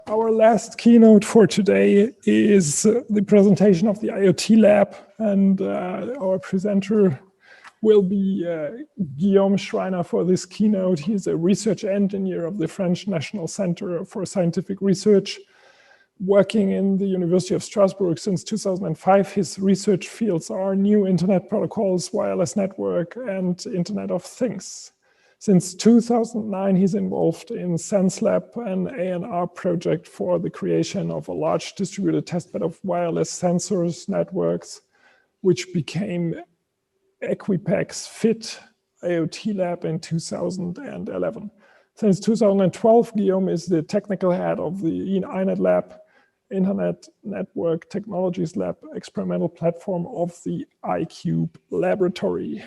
Our last keynote for today is the presentation of the IoT-LAB, and our presenter will be Guillaume Schreiner for this keynote. He's a research engineer of the French National Center for Scientific Research, working in the University of Strasbourg since 2005. His research fields are new internet protocols, wireless network, and Internet of Things. Since 2009, he's involved in SenseLab, an A&R project for the creation of a large distributed testbed of wireless sensors networks, which became Equipex FIT IoT-LAB in 2011. Since 2012, Guillaume is the technical head of the Inetlab, Internet Network Technologies Lab experimental platform of the ICube laboratory.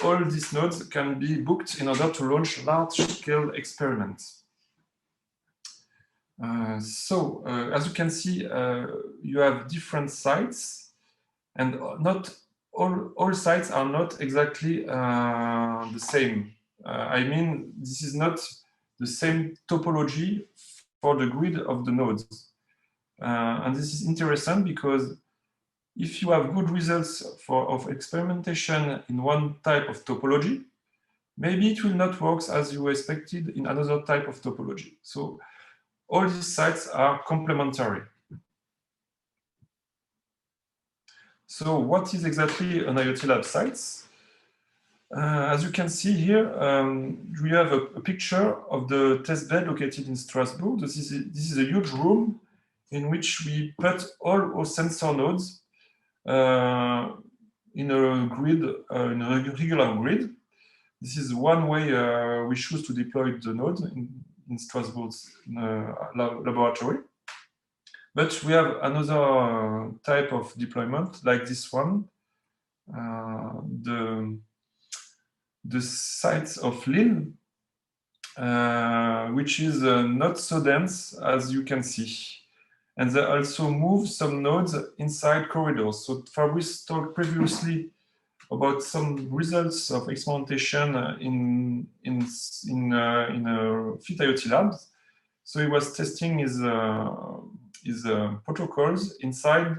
All these nodes can be booked in order to launch large-scale experiments. As you can see, you have different sites, and not all sites are not exactly the same. I mean, this is not the same topology for the grid of the nodes. And this is interesting because if you have good results of experimentation in one type of topology, maybe it will not work as you expected in another type of topology. So all these sites are complementary. So what is exactly an IoT-LAB site? As you can see here, we have a picture of the testbed located in Strasbourg. This is a huge room in which we put all our sensor nodes in a grid, in a regular grid. This is one way we choose to deploy the node in Strasbourg's laboratory. But we have another type of deployment, like this one, the sites of Lille, which is not so dense as you can see. And they also move some nodes inside corridors. So Fabrice talked previously about some results of experimentation in FIT IoT-LAB. So he was testing his protocols inside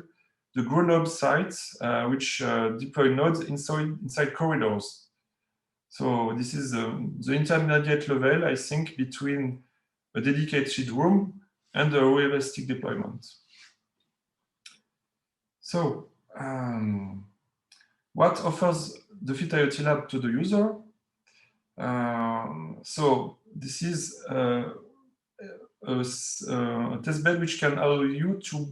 the Grenoble sites, which deploy nodes inside corridors. So this is the intermediate level, I think, between a dedicated room and a realistic deployment. So what offers the FIT IoT-LAB to the user. So this is a testbed which can allow you to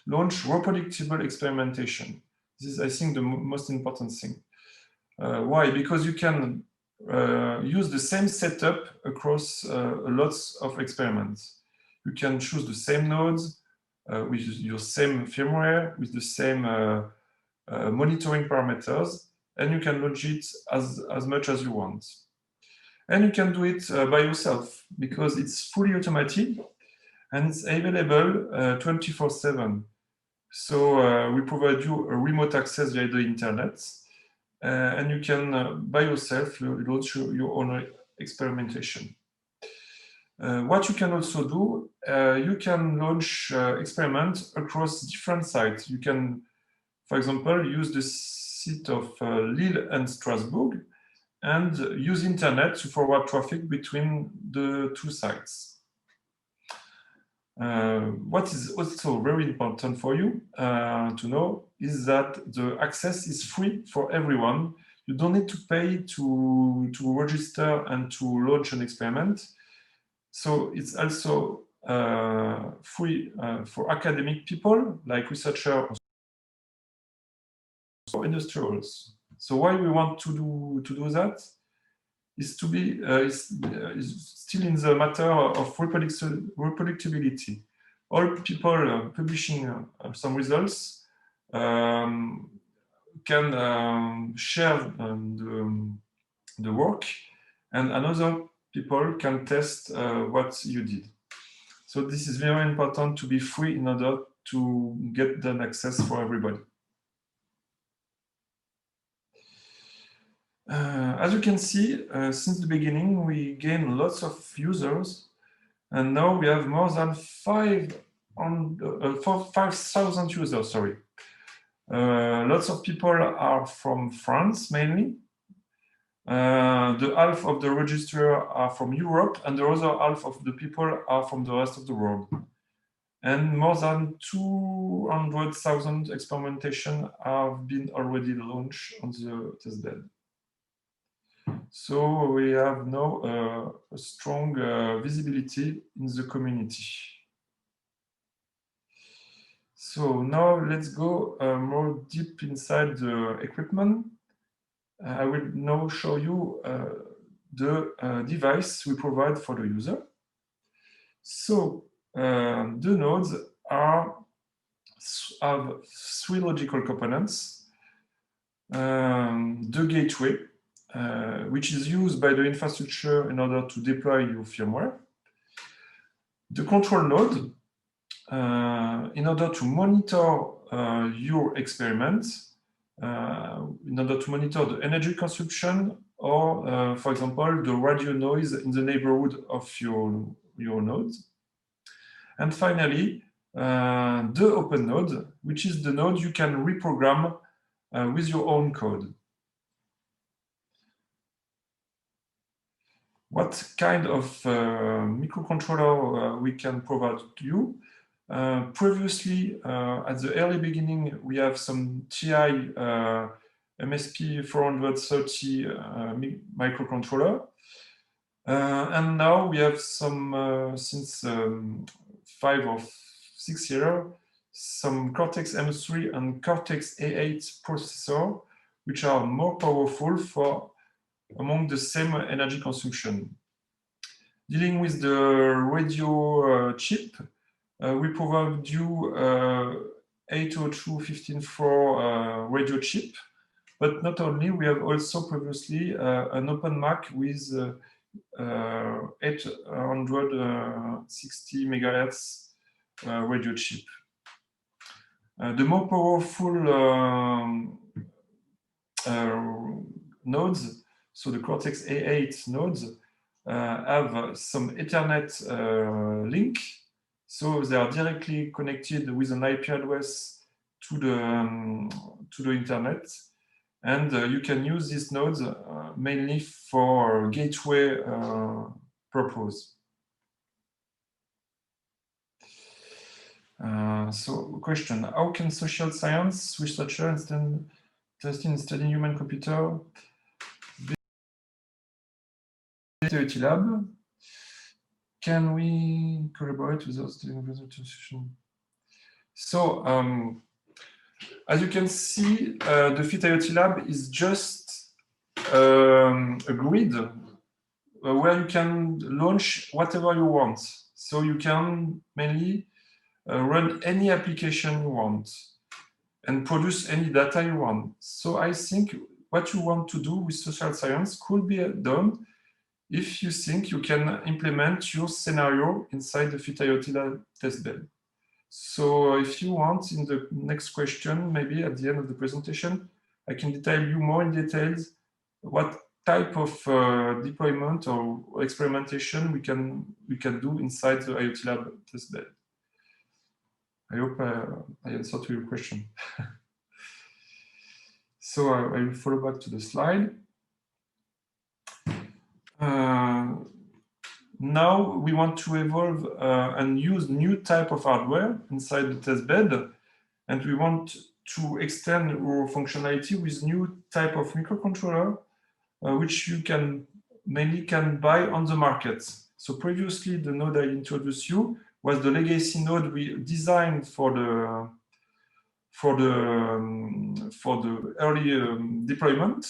launch reproductible experimentation. This is, I think, the most important thing. Why? Because you can use the same setup across lots of experiments. You can choose the same nodes with your same firmware, with the same monitoring parameters, and you can launch it as much as you want. And you can do it by yourself because it's fully automated and it's available 24/7. So we provide you a remote access via the internet, and you can by yourself launch your own experimentation. What you can also do, you can launch experiments across different sites. You can, for example, use the site of Lille and Strasbourg and use internet to forward traffic between the two sites. What is also very important for you to know is that the access is free for everyone. You don't need to pay to register and to launch an experiment. So it's also free for academic people like researchers or industrials. So why we want to do that is to be is still in the matter of reproducibility. All people publishing some results can share the work, and another people can test what you did. So this is very important to be free in order to get that access for everybody. As you can see, since the beginning, we gained lots of users, and now we have more than 5,000 users, sorry. Lots of people are from France, mainly. The half of the register are from Europe, and the other half of the people are from the rest of the world. And more than 200,000 experimentation have been already launched on the testbed. So we have now a strong visibility in the community. So now let's go more deep inside the equipment. I will now show you the device we provide for the user. So the nodes have 3 logical components. The gateway, which is used by the infrastructure in order to deploy your firmware. The control node, in order to monitor your experiments, in order to monitor the energy consumption or, for example, the radio noise in the neighborhood of your nodes. And finally, the open node, which is the node you can reprogram with your own code. What kind of microcontroller we can provide to you? Previously, at the early beginning, we have some TI MSP 430 microcontroller. And now we have some, since 5 or 6 years, some Cortex M3 and Cortex A8 processor, which are more powerful for among the same energy consumption. Dealing with the radio chip, we provide you 802.15.4 radio chip, but not only, we have also previously an open MAC with 860 megahertz radio chip. The more powerful nodes, so the Cortex A8 nodes, have some Ethernet link, so they are directly connected with an IP address to the internet, and you can use these nodes mainly for gateway purpose. So question, how can social science researchers understand testing and studying human computer, FIT IoT-LAB. Can we collaborate with us during the presentation? So, as you can see, the FIT IoT-LAB is just a grid where you can launch whatever you want. So you can mainly run any application you want and produce any data you want. So I think what you want to do with social science could be done if you think you can implement your scenario inside the FIT IoT-LAB testbed. So if you want, in the next question, maybe at the end of the presentation, I can detail you more in details what type of deployment or experimentation we can do inside the IoT-LAB testbed. I hope I answered to your question. So I will follow back to the slide. Now we want to evolve and use new type of hardware inside the testbed, and we want to extend our functionality with new type of microcontroller, which you can mainly buy on the market. So previously, the node I introduced you was the legacy node we designed for the early deployment,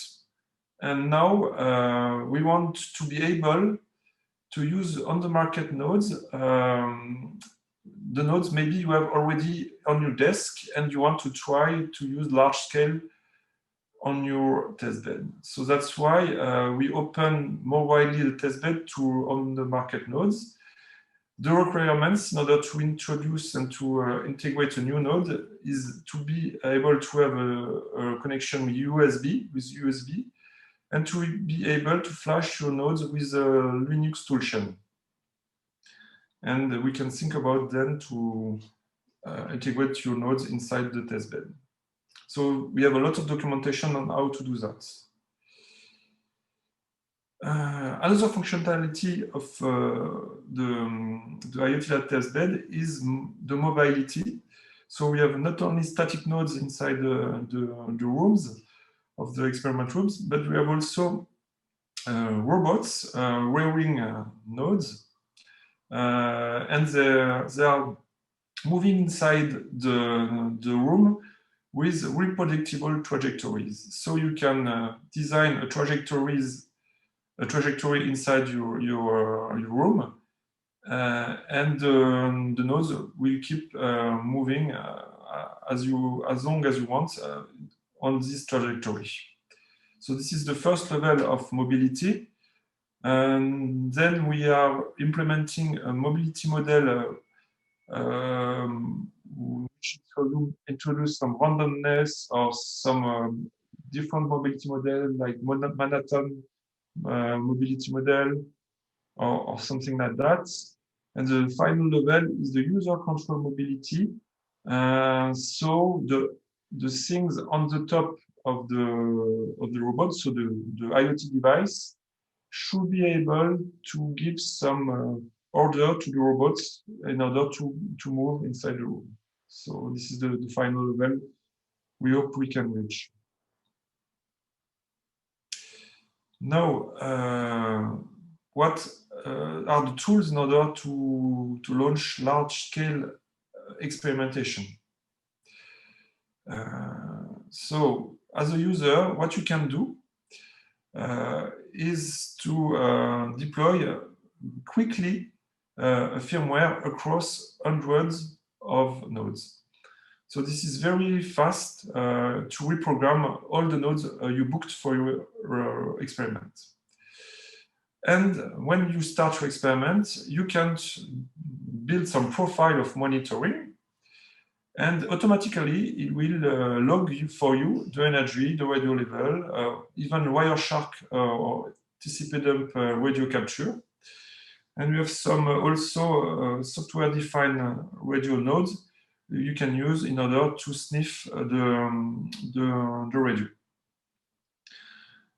and now we want to be able to use on the market nodes, the nodes maybe you have already on your desk and you want to try to use large scale on your testbed. So that's why we open more widely the testbed to on the market nodes. The requirements in order to introduce and to integrate a new node is to be able to have a connection with USB, and to be able to flash your nodes with a Linux toolchain. And we can think about then to integrate your nodes inside the testbed. So we have a lot of documentation on how to do that. Another functionality of the IoT-LAB testbed is the mobility. So we have not only static nodes inside the rooms, of the experiment rooms, but we have also robots wearing nodes, and they are moving inside the room with reproductible trajectories. So you can design a trajectory inside your room, and the nodes will keep moving as long as you want on this trajectory. So this is the first level of mobility. And then we are implementing a mobility model which introduce some randomness or some different mobility model like Manhattan mobility model or something like that. And the final level is the user control mobility. So the things on the top of the robot, so the IoT device, should be able to give some order to the robots in order to move inside the room. So this is the final level we hope we can reach. Now, what are the tools in order to launch large-scale experimentation? So, as a user, what you can do is to deploy quickly a firmware across hundreds of nodes. So this is very fast to reprogram all the nodes you booked for your experiment. And when you start your experiment, you can build some profile of monitoring, and automatically it will log for you the energy, the radio level, even Wireshark or TCP dump radio capture. And we have some also software-defined radio nodes you can use in order to sniff the radio.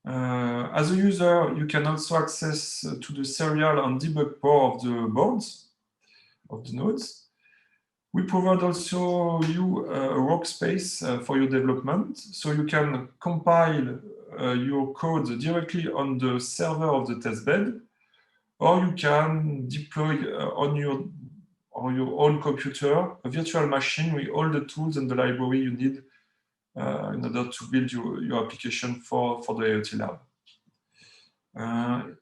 As a user, you can also access to the serial and debug port of the boards of the nodes. We provide also you a workspace for your development, so you can compile your code directly on the server of the testbed, or you can deploy on your own computer a virtual machine with all the tools and the library you need in order to build your application for the IoT lab.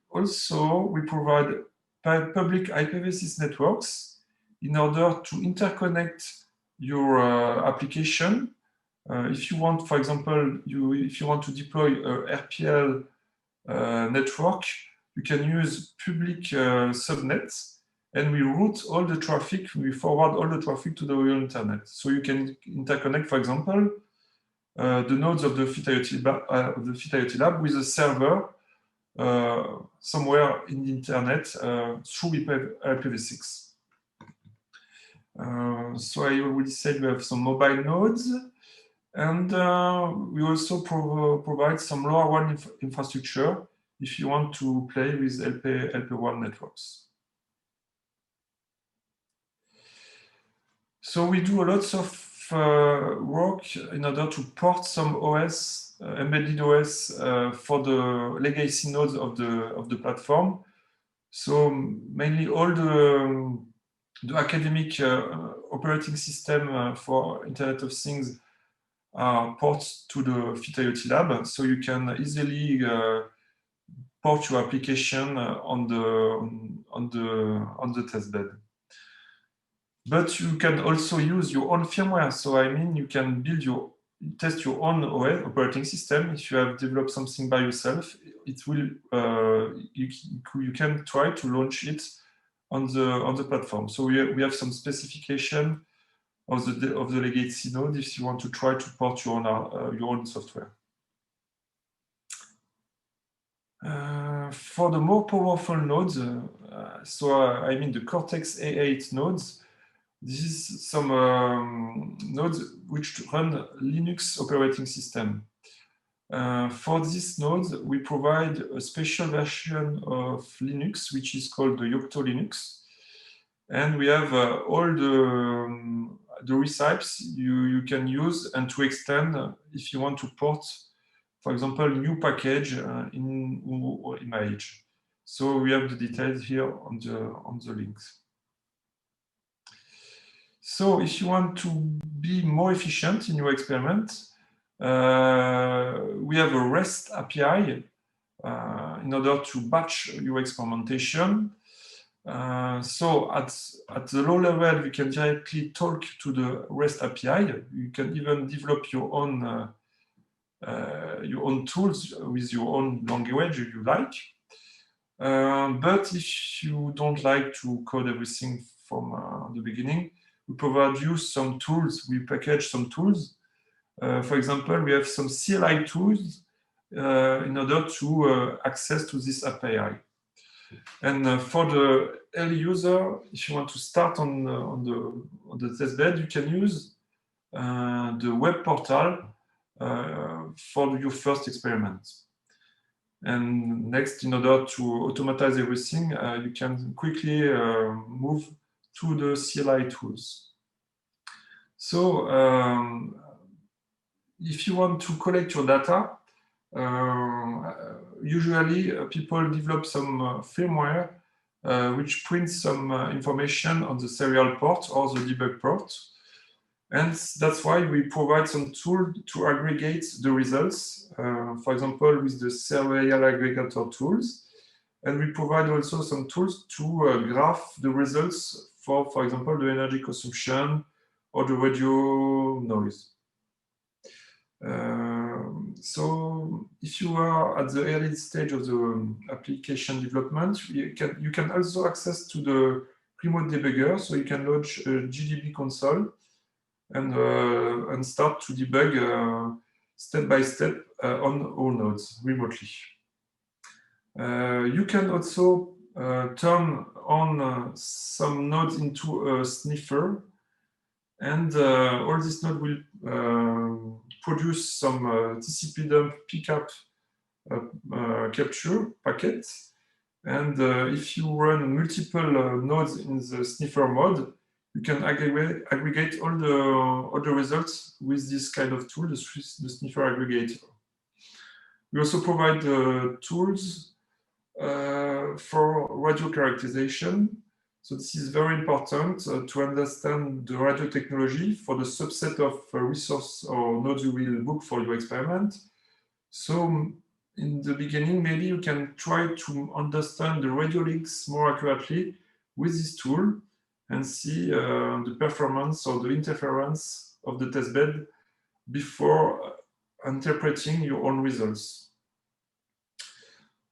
Also, we provide public IPv6 networks in order to interconnect your application. If you want, for example, if you want to deploy a RPL network, you can use public subnets, and we route all the traffic, we forward all the traffic to the real internet. So you can interconnect, for example, the nodes of the FIT IoT lab with a server somewhere in the internet through IPv6. So I already said we have some mobile nodes, and we also provide some LoRaWAN infrastructure if you want to play with LPWAN networks. So we do a lot of work in order to port some OS, embedded OS for the legacy nodes of the platform. So mainly all the academic operating system for Internet of Things are ports to the FIT IoT-LAB, so you can easily port your application on the testbed. But you can also use your own firmware. So I mean, you can test your own OS operating system. If you have developed something by yourself, it will you can try to launch it on the platform. So we have some specification of the legacy node if you want to try to port your own software. For the more powerful nodes, I mean the Cortex A8 nodes, this is some nodes which run Linux operating system. For these nodes, we provide a special version of Linux, which is called the Yocto Linux. And we have all the recipes you can use and to extend if you want to port, for example, new package in image. So we have the details here on the links. So if you want to be more efficient in your experiment, we have a REST API in order to batch your experimentation. So at the low level, you can directly talk to the REST API. You can even develop your own tools with your own language you like. But if you don't like to code everything from the beginning, we provide you some tools. We package some tools. For example, we have some CLI tools in order to access to this API. And for the early user, if you want to start on the testbed, you can use the web portal for your first experiment. And next, in order to automatize everything, you can quickly move to the CLI tools. So if you want to collect your data, usually people develop some firmware which prints some information on the serial port or the debug port. And that's why we provide some tool to aggregate the results, for example, with the serial aggregator tools. And we provide also some tools to graph the results for example, the energy consumption or the radio noise. So if you are at the early stage of the application development, you can also access to the remote debugger, so you can launch a GDB console and start to debug step by step on all nodes remotely. You can also turn on some nodes into a sniffer, and all this node will produce some TCP dump pickup capture packets. And if you run multiple nodes in the sniffer mode, you can aggregate all the results with this kind of tool, the sniffer aggregator. We also provide tools for radio characterization. So this is very important to understand the radio technology for the subset of resource or nodes you will book for your experiment. So in the beginning, maybe you can try to understand the radio links more accurately with this tool and see the performance or the interference of the testbed before interpreting your own results.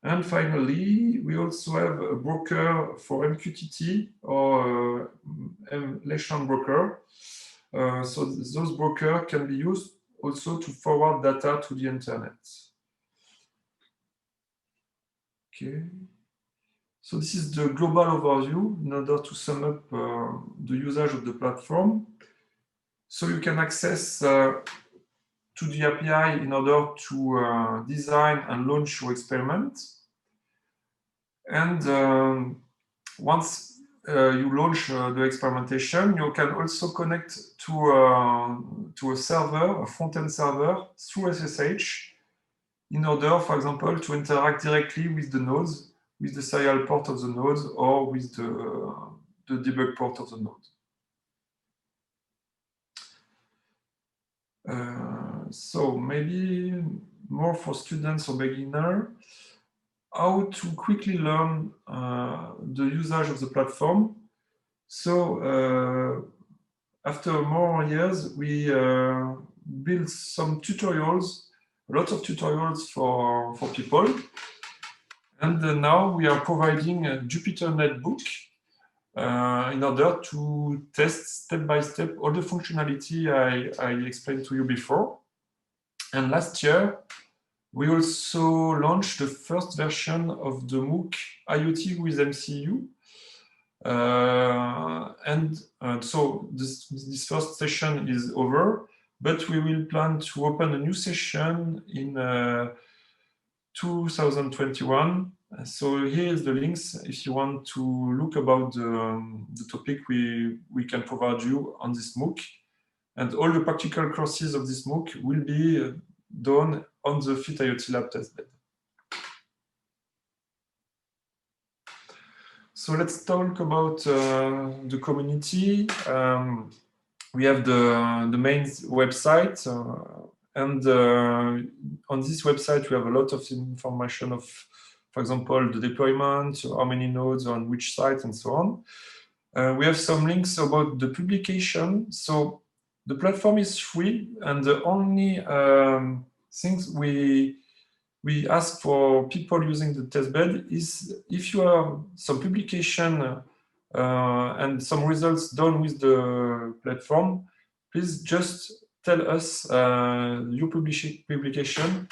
And finally, we also have a broker for MQTT or Leshland broker. So those brokers can be used also to forward data to the internet. Okay. So this is the global overview in order to sum up the usage of the platform. So you can access to the API in order to design and launch your experiment. And once you launch the experimentation, you can also connect to a server, a front-end server through SSH in order, for example, to interact directly with the nodes, with the serial port of the nodes or with the debug port of the node. So maybe more for students or beginners, how to quickly learn the usage of the platform. So after more years, we built some tutorials, a lot of tutorials for people. And now we are providing a Jupyter Notebook in order to test step by step all the functionality I explained to you before. And last year, we also launched the first version of the MOOC IoT with MCU. So this first session is over, but we will plan to open a new session in 2021. So here is the links if you want to look about the topic we can provide you on this MOOC. And all the practical courses of this MOOC will be done on the FIT IoT-LAB testbed. So let's talk about the community. We have the main website, and on this website we have a lot of information of, for example, the deployment, how many nodes on which site, and so on. We have some links about the publication. So the platform is free, and the only things we ask for people using the testbed is if you have some publication and some results done with the platform, please just tell us your publication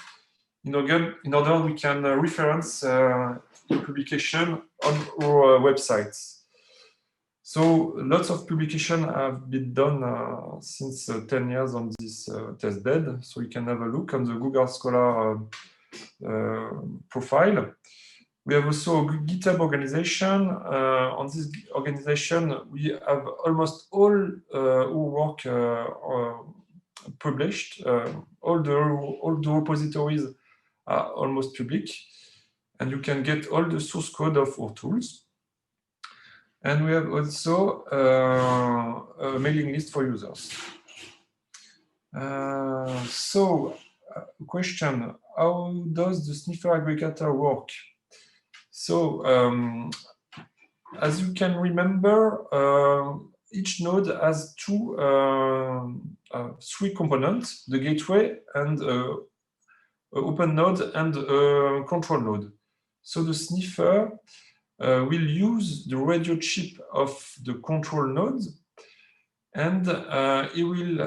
in order we can reference your publication on our websites. So lots of publications have been done since 10 years on this testbed. So you can have a look on the Google Scholar profile. We have also a GitHub organization. On this organization, we have almost all who work published. All the repositories are almost public, and you can get all the source code of our tools. And we have also a mailing list for users. Question, how does the sniffer aggregator work? So, as you can remember, each node has three components, the gateway and open node and a control node. So the sniffer will use the radio chip of the control node, and it will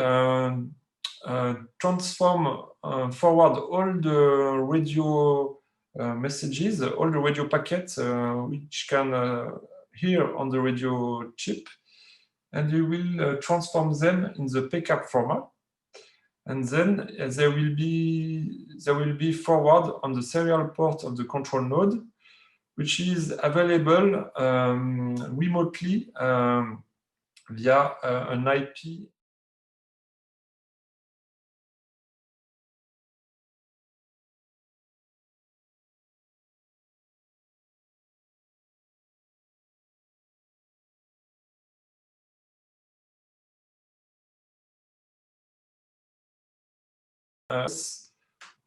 forward all the radio messages, all the radio packets which can hear on the radio chip, and you will transform them in the PCAP format, and then there will be forward on the serial port of the control node, which is available remotely via an IP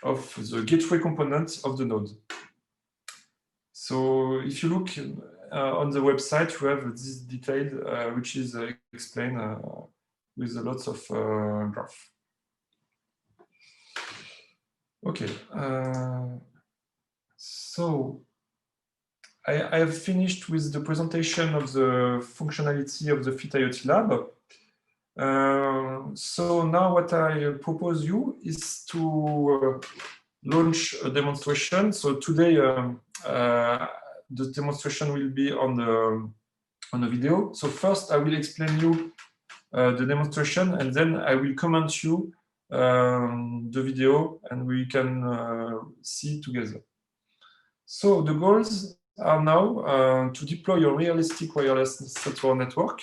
of the gateway component of the node. So if you look on the website, you have this detail, which is explained with lots of graph. Okay, so I have finished with the presentation of the functionality of the FIT IoT-LAB. So now what I propose you is to launch a demonstration. So today the demonstration will be on the video. So first I will explain you the demonstration, and then I will comment you the video, and we can see together. So the goals are now to deploy a realistic wireless software network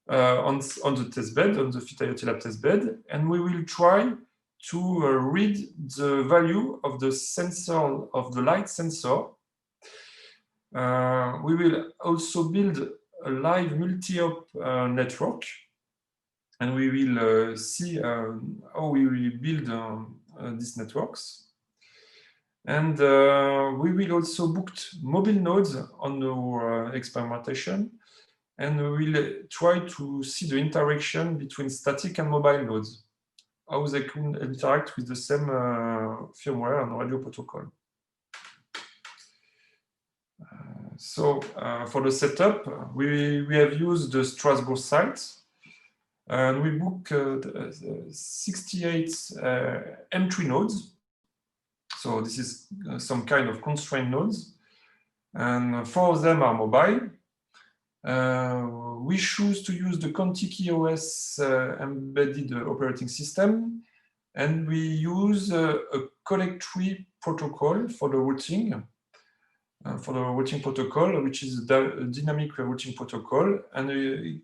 on the testbed, on the FIT IoT-LAB testbed, and we will try to read the value of the sensor, of the light sensor. We will also build a live multi-op network, and we will see how we will build these networks. And we will also book mobile nodes on our experimentation, and we will try to see the interaction between static and mobile nodes, how they can interact with the same firmware and radio protocol. So for the setup, we have used the Strasbourg site, and we book 68 M3 nodes. So this is some kind of constrained nodes, and 4 of them are mobile. We choose to use the Contiki OS embedded operating system, and we use a collect-tree protocol for the routing. Protocol, which is a dynamic routing protocol, and it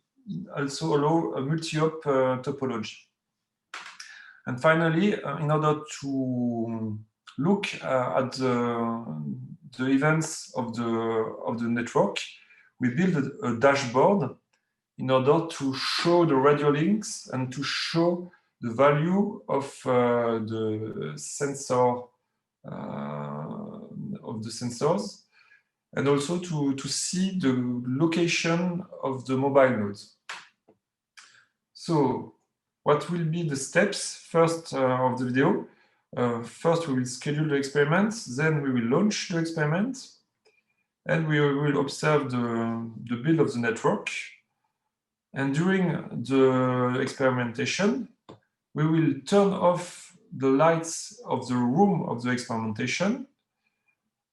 also allow a multi-op topology. And finally, in order to look at the events of the network, we build a dashboard in order to show the radio links and to show the value of the sensor of the sensors, and also to see the location of the mobile nodes. So what will be the steps first of the video? First, we will schedule the experiment, then we will launch the experiment, and we will observe the build of the network. And during the experimentation, we will turn off the lights of the room of the experimentation,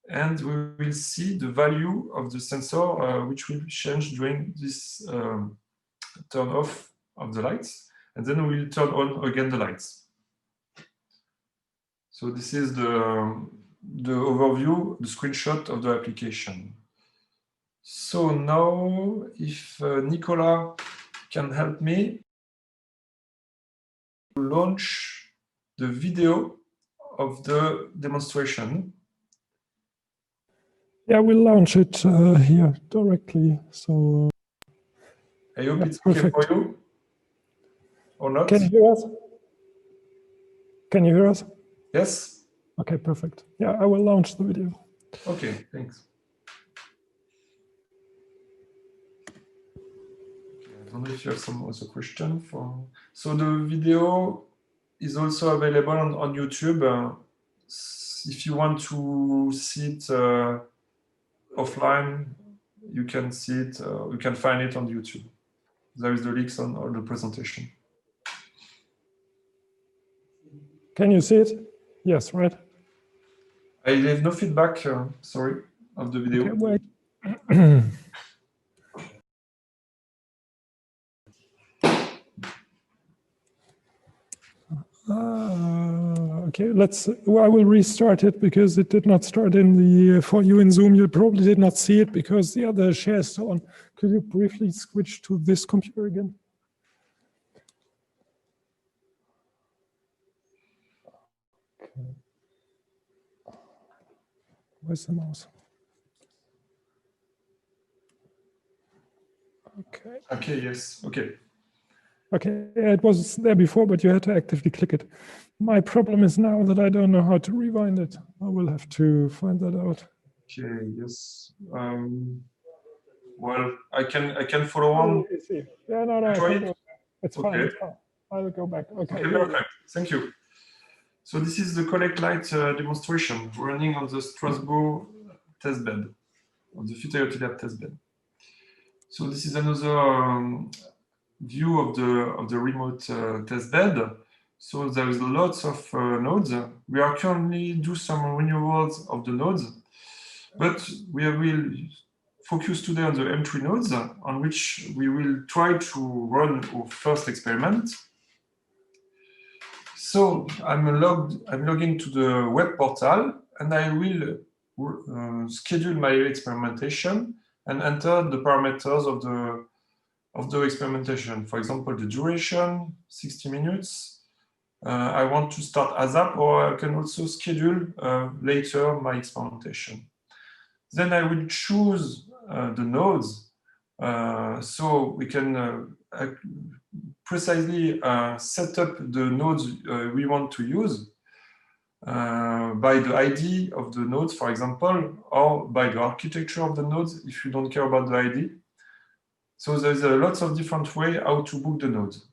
and we will see the value of the sensor, which will change during this turn off of the lights, and then we will turn on again the lights. So this is the overview, the screenshot of the application. So now, if Nicola can help me to launch the video of the demonstration. Yeah, we'll launch it here directly. So I hope it's perfect. okay for you, or not? Can you hear us? Can you hear us? Yes. Okay, perfect. Yeah, I will launch the video. Okay, thanks. I don't know if you have some other question for. So the video is also available on YouTube. If you want to see it offline, you can see it. You can find it on YouTube. There is the links on all the presentation. Can you see it? Yes, right? I have no feedback, sorry, of the video. Okay, wait. Okay, well, I will restart it because it did not start in the, for you in Zoom, you probably did not see it because the other share is still on. Could you briefly switch to this computer again? Okay. Where's the mouse? Okay. Okay, yes, okay. Okay, it was there before, but you had to actively click it. My problem is now that I don't know how to rewind it. I will have to find that out. Okay, yes. Well, I can follow on. Yeah, no, Try it. it's Okay. fine. It's fine. I'll go back. Okay, Okay, perfect. Thank you. So this is the Collect Light demonstration running on the Strasbourg testbed, on the FIT IoT-LAB testbed. So this is another view of the remote testbed. So there is lots of nodes. We are currently do some renewals of the nodes, but we will focus today on the M3 nodes, on which we will try to run our first experiment. So I'm logging to the web portal, and I will schedule my experimentation and enter the parameters of the experimentation. For example, the duration, 60 minutes. I want to start ASAP, or I can also schedule later my experimentation. Then I will choose the nodes, so we can precisely set up the nodes we want to use by the ID of the nodes, for example, or by the architecture of the nodes if you don't care about the ID. So there's lots of different ways how to book the nodes.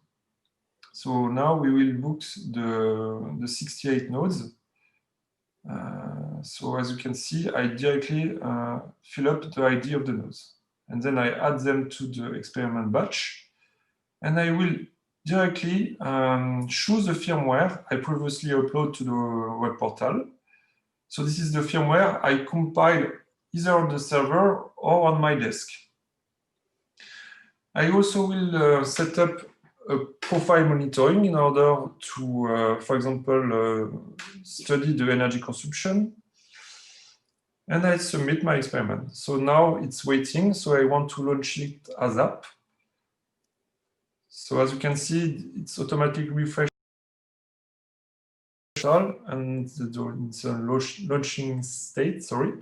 So now we will book the 68 nodes. So as you can see, I directly fill up the ID of the nodes. And then I add them to the experiment batch. And I will directly choose the firmware I previously uploaded to the web portal. So this is the firmware I compile either on the server or on my desk. I also will set up a profile monitoring in order to, for example, study the energy consumption. And I submit my experiment. So now it's waiting, so I want to launch it ASAP. So as you can see, it's automatically refreshed and it's a launching state, sorry.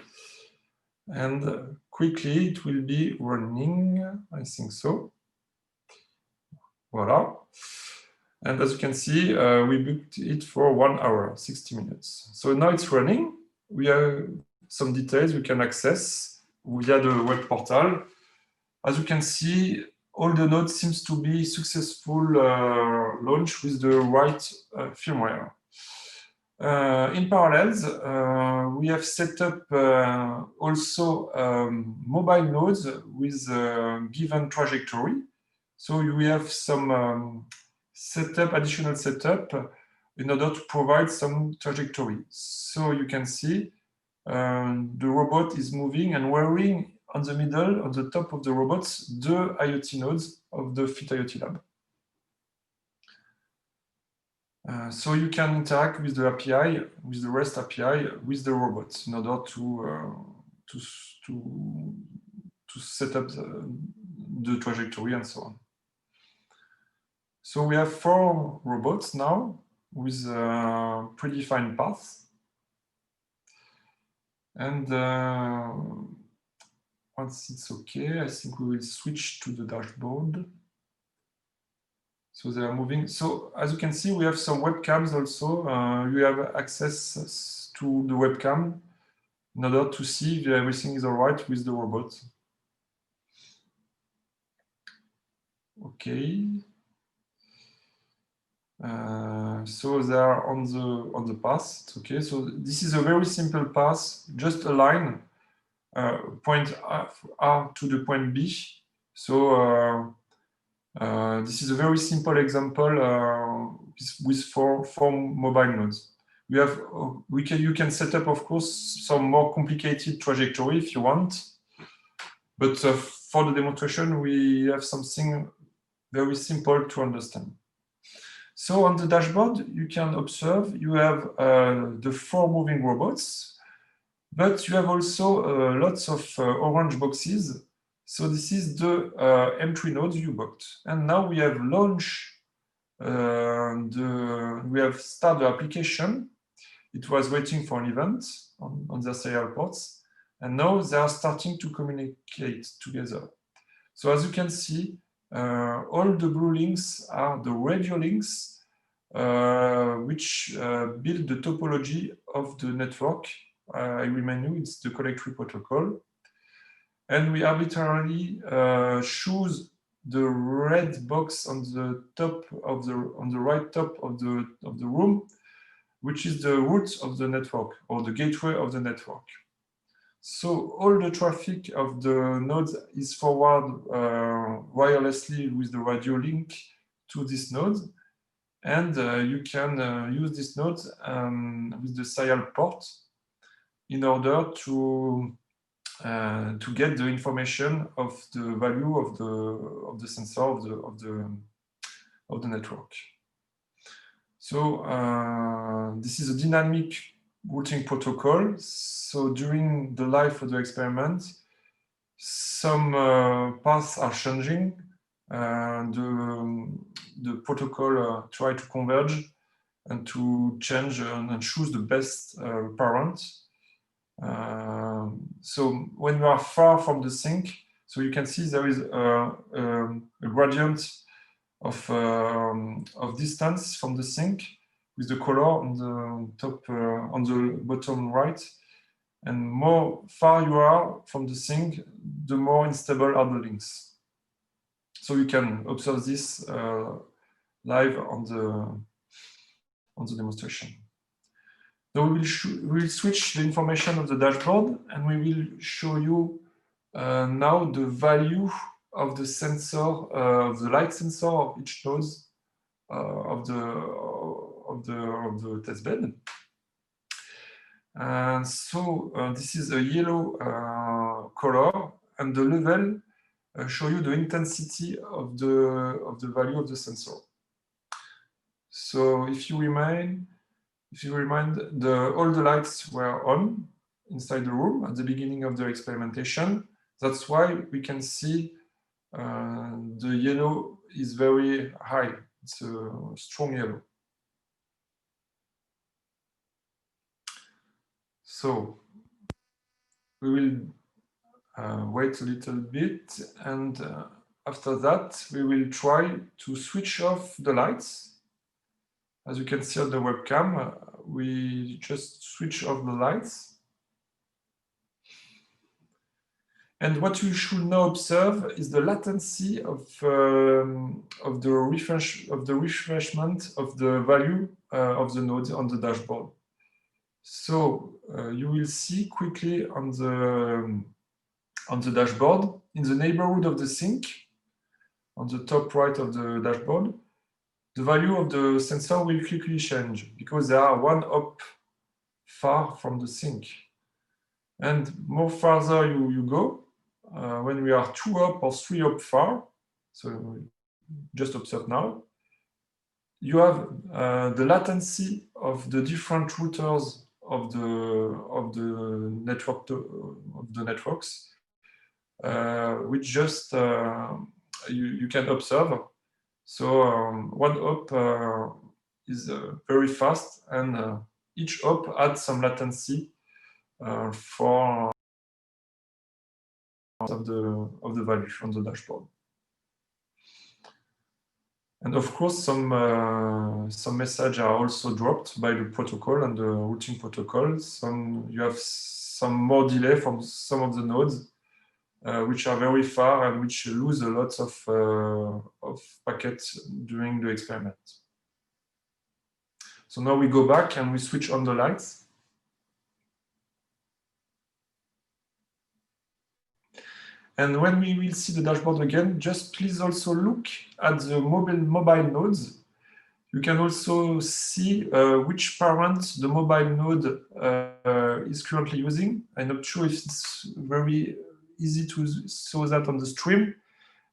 And quickly it will be running, I think so. Voila. And as you can see, we booked it for 1 hour, 60 minutes. So now it's running. We have some details we can access via the web portal. As you can see, all the nodes seems to be successful launch with the right firmware. In parallel, we have set up also mobile nodes with a given trajectory. So we have some additional setup in order to provide some trajectory. So you can see the robot is moving and wearing on the middle, on the top of the robots, the IoT nodes of the FIT IoT-LAB. So you can interact with the API, with the REST API, with the robots in order to set up the trajectory and so on. So we have 4 robots now with predefined paths. And once it's okay, I think we will switch to the dashboard. So they are moving. So as you can see, we have some webcams also. You have access to the webcam in order to see if everything is all right with the robot. Okay. So they are on the path. Okay. So this is a very simple path. Just a line, point A to the point B. So this is a very simple example with four mobile nodes. You can set up, of course, some more complicated trajectory if you want, but for the demonstration, we have something very simple to understand. So on the dashboard, you can observe you have the 4 moving robots, but you have also lots of orange boxes. So this is the M3 nodes you booked. And now we have launched, we have started the application. It was waiting for an event on their serial ports. And now they are starting to communicate together. So as you can see, all the blue links are the radio links, which build the topology of the network. I remind you, it's the collectory protocol. And we arbitrarily choose the red box on the top of on the right top of the room, which is the root of the network or the gateway of the network. So all the traffic of the nodes is forward wirelessly with the radio link to this node. And you can use this node with the serial port in order to get the information of the value of the sensor of the network. So this is a dynamic routing protocol. So during the life of the experiment, some paths are changing. The protocol try to converge and to change and choose the best parent. So when you are far from the sink, so you can see there is a gradient of distance from the sink with the color on the top, on the bottom right. And more far you are from the sink, the more unstable are the links. So you can observe this live on the demonstration. So we will switch the information of the dashboard, and we will show you now the value of the sensor, of the light sensor of each node of the test bed. And so this is a yellow color, and the level show you the intensity of the value of the sensor. So if you remind, all the lights were on inside the room at the beginning of the experimentation. That's why we can see the yellow is very high. It's a strong yellow. So we will wait a little bit, and after that, we will try to switch off the lights. As you can see on the webcam, we just switch off the lights. And what you should now observe is the latency of the refreshment of the value of the node on the dashboard. So you will see quickly on the dashboard, in the neighborhood of the sink, on the top right of the dashboard, the value of the sensor will quickly change because they are 1 hop far from the sink. And more farther you go, when we are 2 hop or 3 hop far, so just observe now, you have the latency of the different routers of the networks, which just you can observe. So 1 hop is very fast, and each hop adds some latency for of the value from the dashboard. And of course, some messages are also dropped by the protocol and the routing protocol. You have some more delay from some of the nodes, which are very far and which lose a lot of packets during the experiment. So now we go back and we switch on the lights. And when we will see the dashboard again, just please also look at the mobile nodes. You can also see which parent the mobile node is currently using. I'm not sure if it's very easy to show that on the stream,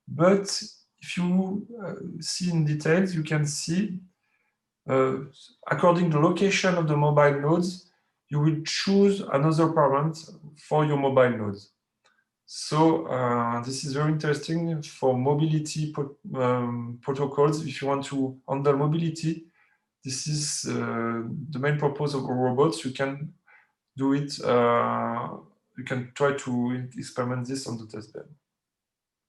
but if you see in details, you can see according to the location of the mobile nodes, you will choose another parent for your mobile nodes. So this is very interesting for mobility protocols. If you want to handle mobility, this is the main purpose of robots. You can do it. You can try to experiment this on the testbed.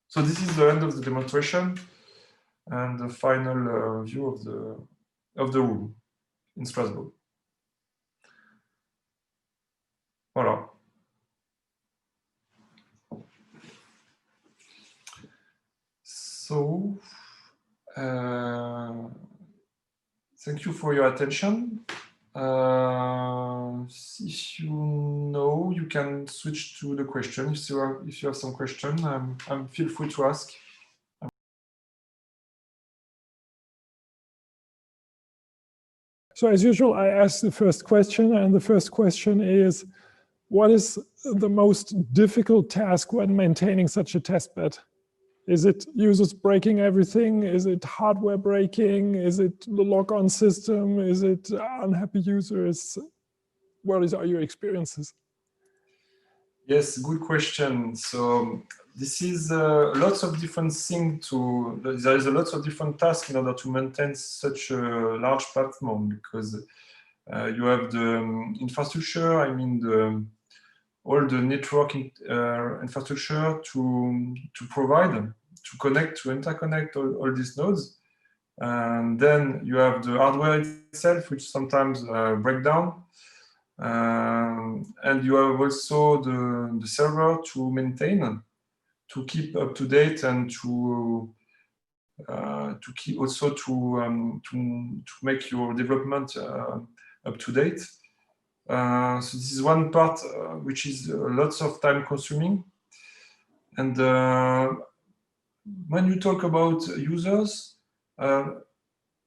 So this is the end of the demonstration and the final view of the room in Strasbourg. Voilà. So, thank you for your attention. If you know, you can switch to the question. If you have some question, feel free to ask. So as usual, I ask the first question, and the first question is, what is the most difficult task when maintaining such a testbed? Is it users breaking everything? Is it hardware breaking? Is it the lock-on system? Is it unhappy users? What are your experiences? Yes, good question. So this is lots of different things there is a lot of different tasks in order to maintain such a large platform, because you have the infrastructure, I mean all the network infrastructure to provide, to connect, to interconnect all these nodes. And then you have the hardware itself, which sometimes break down. And you have also the server to maintain, to keep up to date, and to keep also to make your development up to date. So this is one part which is lots of time consuming. And when you talk about users,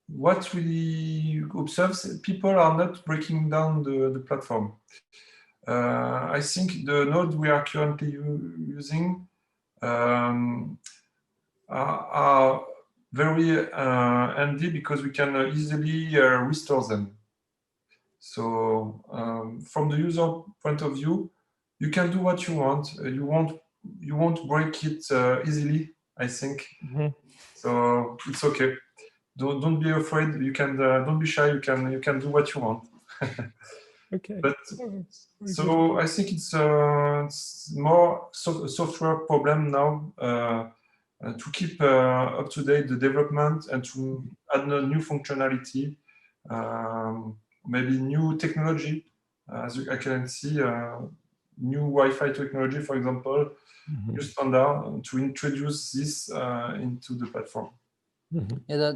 what we observe, people are not breaking down the platform. I think the node we are currently using are very handy, because we can easily restore them. So from the user point of view, you can do what you want. You won't break it easily, I think. Mm-hmm. So it's okay. Don't be afraid. You can don't be shy. You can do what you want. Okay. But so I think it's more software problem now, to keep up to date the development and to add a new functionality, maybe new technology. As I can see, new Wi-Fi technology, for example, new standard, to introduce this into the platform. Mm-hmm. Yeah,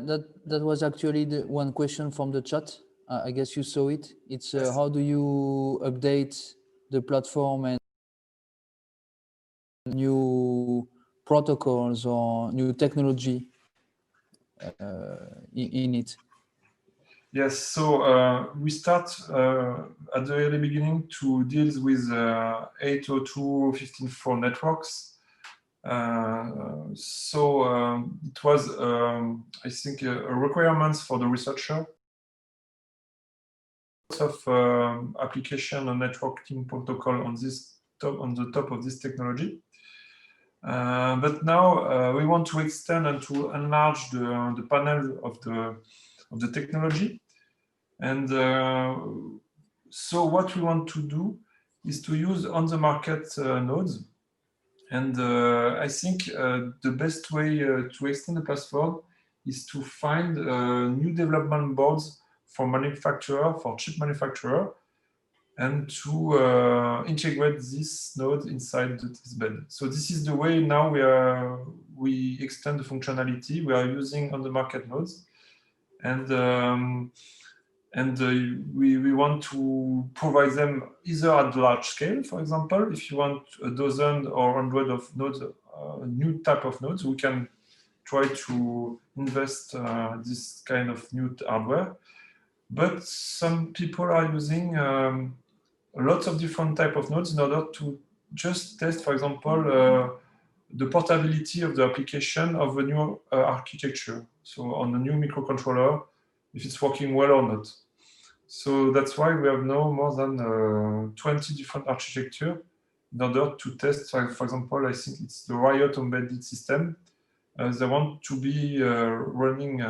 that was actually the one question from the chat. I guess you saw it. It's yes. How do you update the platform and new protocols or new technology in it? Yes, so we start at the early beginning to deal with 802.15.4 networks. So it was, I think, a requirement for the researcher. Lots of application and networking protocol on the top of this technology. But now we want to extend and to enlarge the panel of the technology. And so what we want to do is to use on-the-market nodes. And I think the best way to extend the platform is to find new development boards for manufacturer, for chip manufacturer, and to integrate this node inside the testbed. So this is the way now we extend the functionality. We are using on-the-market nodes, and we want to provide them either at large scale. For example, if you want a dozen or 100 of nodes, new type of nodes, we can try to invest this kind of new hardware. But some people are using lots of different type of nodes in order to just test, for example, the portability of the application of a new architecture. So on a new microcontroller, if it's working well or not. So that's why we have now more than 20 different architecture in order to test. For example, I think it's the Riot embedded system. They want to be running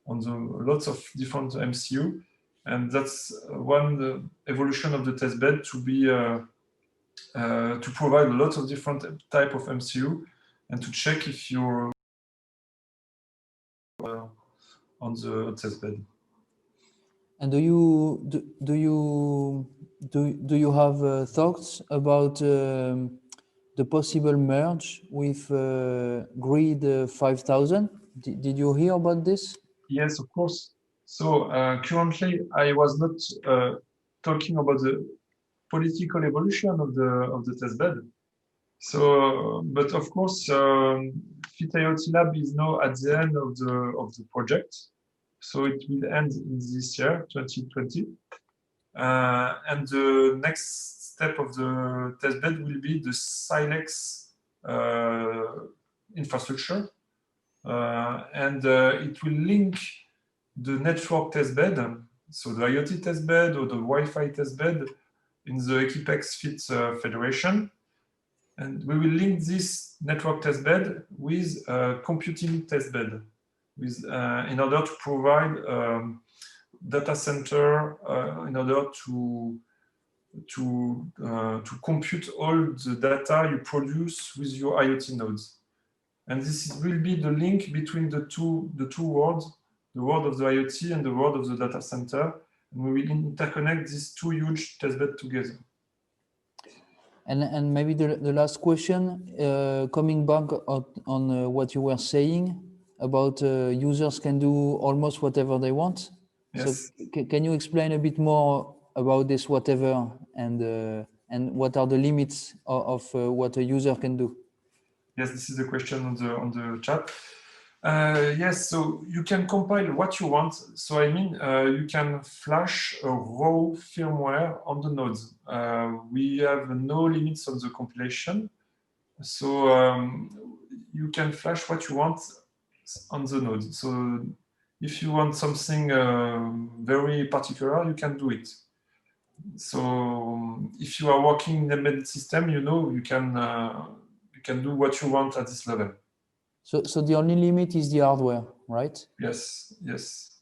on lots of different MCU, and that's one evolution of the testbed to be to provide lots of different type of MCU and to check if you're on the testbed. And do you have thoughts about the possible merge with Grid 5000? Did you hear about this? Yes, of course. So currently, I was not talking about the political evolution of the testbed. So, but of course, FIT IoT-LAB is now at the end of the project. So it will end in this year, 2020. And the next step of the testbed will be the Silex infrastructure. And it will link the network testbed, so the IoT testbed or the Wi-Fi testbed in the Equipex FIT Federation. And we will link this network testbed with a computing testbed in order to provide data center in order to compute all the data you produce with your IoT nodes. And this will be the link between the two worlds, the world of the IoT and the world of the data center. And we will interconnect these two huge testbeds together. And maybe the last question, coming back on what you were saying about users can do almost whatever they want. Yes. So can you explain a bit more about this whatever and what are the limits of what a user can do? Yes, this is the question on the chat. Yes, so you can compile what you want. So I mean, you can flash a raw firmware on the nodes. We have no limits on the compilation. So you can flash what you want on the node. So if you want something very particular, you can do it. So if you are working in an embedded system, you know, you can do what you want at this level. So the only limit is the hardware, right? Yes, yes.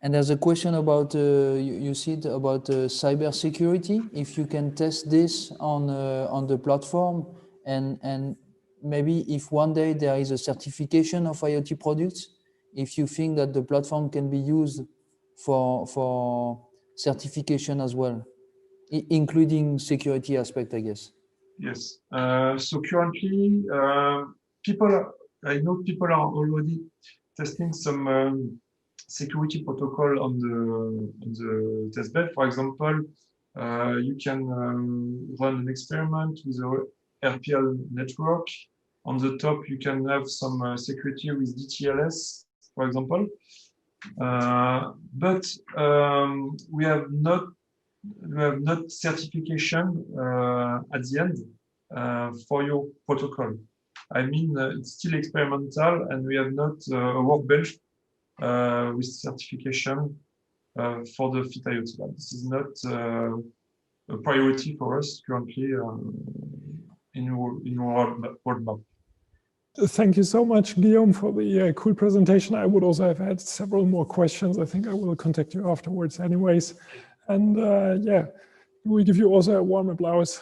And there's a question about, you said about cybersecurity, if you can test this on the platform and maybe if one day there is a certification of IoT products, if you think that the platform can be used for certification as well, including security aspect, I guess. Yes. So currently, I know people are already testing some security protocol on the testbed. For example, you can run an experiment with a RPL network. On the top, you can have some security with DTLS, for example. But we have not certification at the end for your protocol. I mean, it's still experimental, and we have not a workbench with certification for the FIT IoT-LAB. This is not a priority for us currently in our roadmap. Thank you so much, Guillaume, for the cool presentation. I would also have had several more questions. I think I will contact you afterwards anyways. And yeah, we give you also a warm applause.